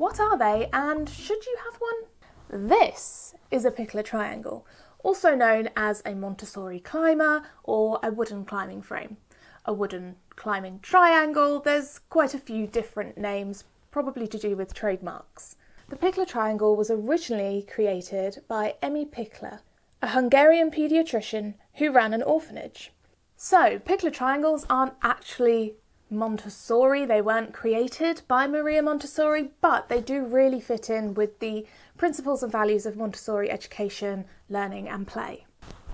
what are they and should you have one? This is a Pikler Triangle, also known as a Montessori climber or a wooden climbing frame. A wooden climbing triangle, there's quite a few different names, probably to do with trademarks. The Pikler Triangle was originally created by Emmy Pikler, a Hungarian paediatrician who ran an orphanage. So, Pikler Triangles aren't actually Montessori, they weren't created by Maria Montessori, but they do really fit in with the principles and values of Montessori education, learning and play.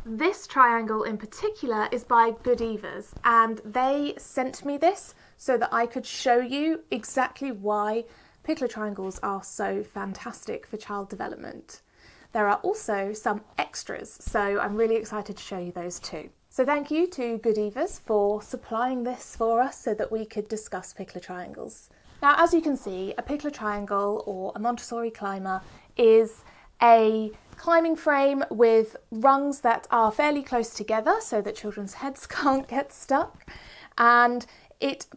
This triangle in particular is by GoodEvas, and they sent me this so that I could show you exactly why Pikler Triangles are so fantastic for child development. There are also some extras, so I'm really excited to show you those too. So thank you to GoodEvas for supplying this for us so that we could discuss Pikler Triangles. Now, as you can see, a Pikler Triangle or a Montessori climber is a climbing frame with rungs that are fairly close together so that children's heads can't get stuck, and it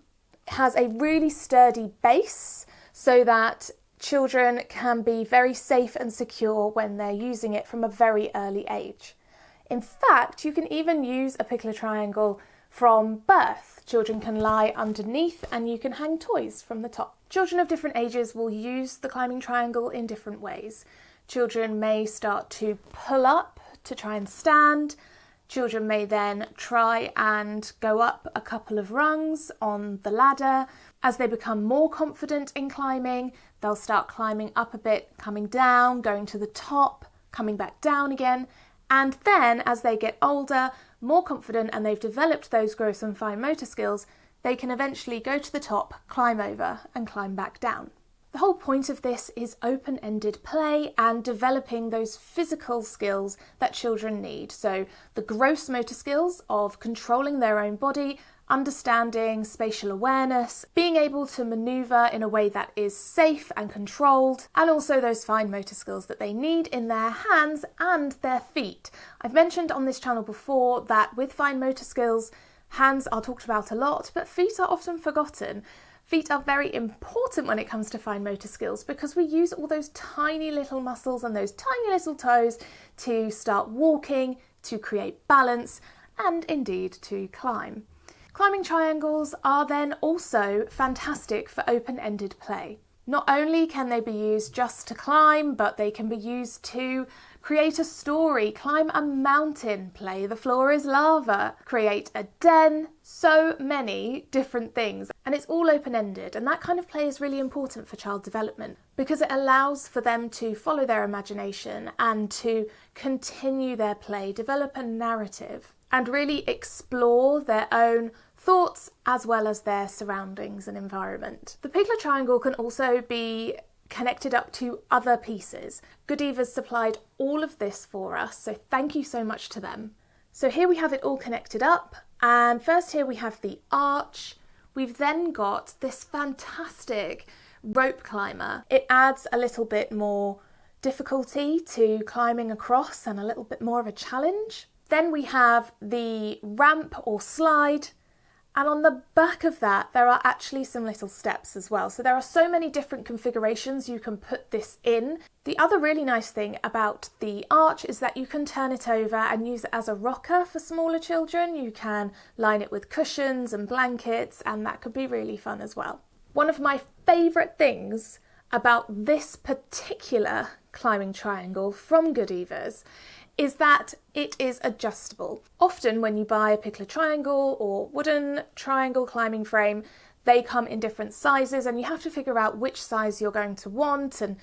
has a really sturdy base so that children can be very safe and secure when they're using it from a very early age. In fact, you can even use a Pikler Triangle from birth. Children can lie underneath and you can hang toys from the top. Children of different ages will use the climbing triangle in different ways. Children may start to pull up to try and stand. Children may then try and go up a couple of rungs on the ladder. As they become more confident in climbing, they'll start climbing up a bit, coming down, going to the top, coming back down again. And then as they get older, more confident, and they've developed those gross and fine motor skills, they can eventually go to the top, climb over and climb back down. The whole point of this is open-ended play and developing those physical skills that children need. So the gross motor skills of controlling their own body, understanding spatial awareness, being able to manoeuvre in a way that is safe and controlled, and also those fine motor skills that they need in their hands and their feet. I've mentioned on this channel before that with fine motor skills, hands are talked about a lot, but feet are often forgotten. Feet are very important when it comes to fine motor skills because we use all those tiny little muscles and those tiny little toes to start walking, to create balance, and indeed to climb. Climbing triangles are then also fantastic for open-ended play. Not only can they be used just to climb, but they can be used to create a story, climb a mountain, play the floor is lava, create a den, so many different things. And it's all open-ended, and that kind of play is really important for child development because it allows for them to follow their imagination and to continue their play, develop a narrative, and really explore their own thoughts as well as their surroundings and environment. The Pikler Triangle can also be connected up to other pieces. GoodEvas supplied all of this for us, so thank you so much to them. So here we have it all connected up, and first here we have the arch. We've then got this fantastic rope climber. It adds a little bit more difficulty to climbing across and a little bit more of a challenge. Then we have the ramp or slide, and on the back of that there are actually some little steps as well. So there are so many different configurations you can put this in. The other really nice thing about the arch is that you can turn it over and use it as a rocker for smaller children. You can line it with cushions and blankets, and that could be really fun as well. One of my favourite things about this particular climbing triangle from GoodEvas is that it is adjustable. Often when you buy a Pikler Triangle or wooden triangle climbing frame, they come in different sizes and you have to figure out which size you're going to want, and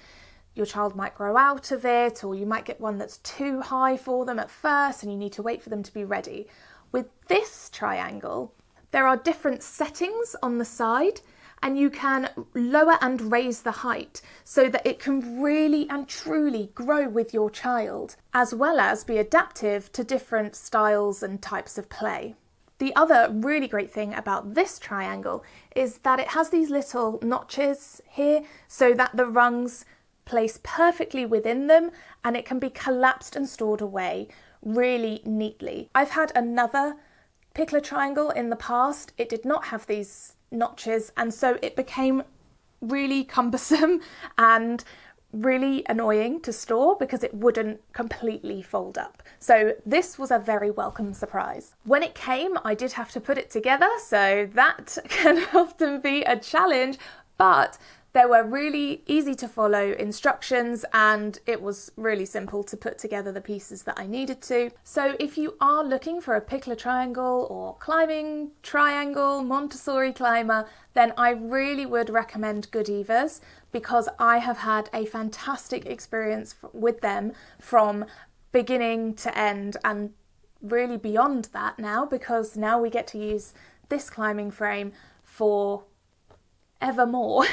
your child might grow out of it, or you might get one that's too high for them at first and you need to wait for them to be ready. With this triangle, there are different settings on the side, and you can lower and raise the height so that it can really and truly grow with your child, as well as be adaptive to different styles and types of play. The other really great thing about this triangle is that it has these little notches here so that the rungs place perfectly within them, and it can be collapsed and stored away really neatly. I've had another Pikler Triangle in the past. It did not have these notches, and so it became really cumbersome and really annoying to store because it wouldn't completely fold up. So this was a very welcome surprise. When it came, I did have to put it together, so that can often be a challenge, but there were really easy to follow instructions and it was really simple to put together the pieces that I needed to. So if you are looking for a Pikler triangle or climbing triangle, Montessori climber, then I really would recommend GoodEvas because I have had a fantastic experience with them from beginning to end and really beyond that now, because now we get to use this climbing frame for evermore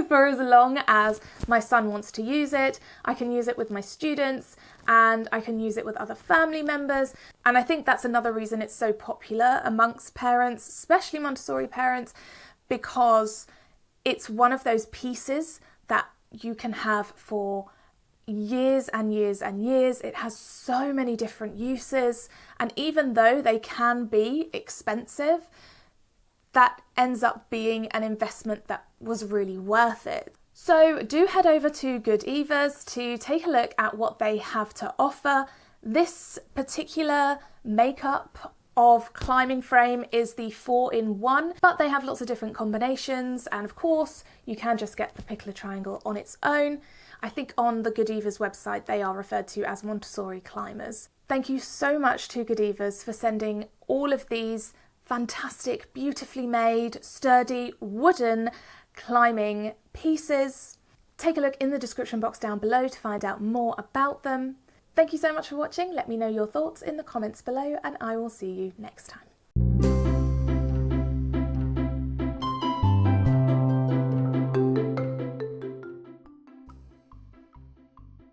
for as long as my son wants to use it. I can use it with my students and I can use it with other family members, and I think that's another reason it's so popular amongst parents, especially Montessori parents, because it's one of those pieces that you can have for years and years and years. It has so many different uses, and even though they can be expensive, that ends up being an investment that was really worth it. So do head over to GoodEvas to take a look at what they have to offer. This particular makeup of climbing frame is the 4-in-1, but they have lots of different combinations, and of course you can just get the Pikler triangle on its own. I think on the GoodEvas website they are referred to as Montessori climbers. Thank you so much to GoodEvas for sending all of these fantastic, beautifully made, sturdy, wooden climbing pieces. Take a look in the description box down below to find out more about them. Thank you so much for watching. Let me know your thoughts in the comments below and I will see you next time.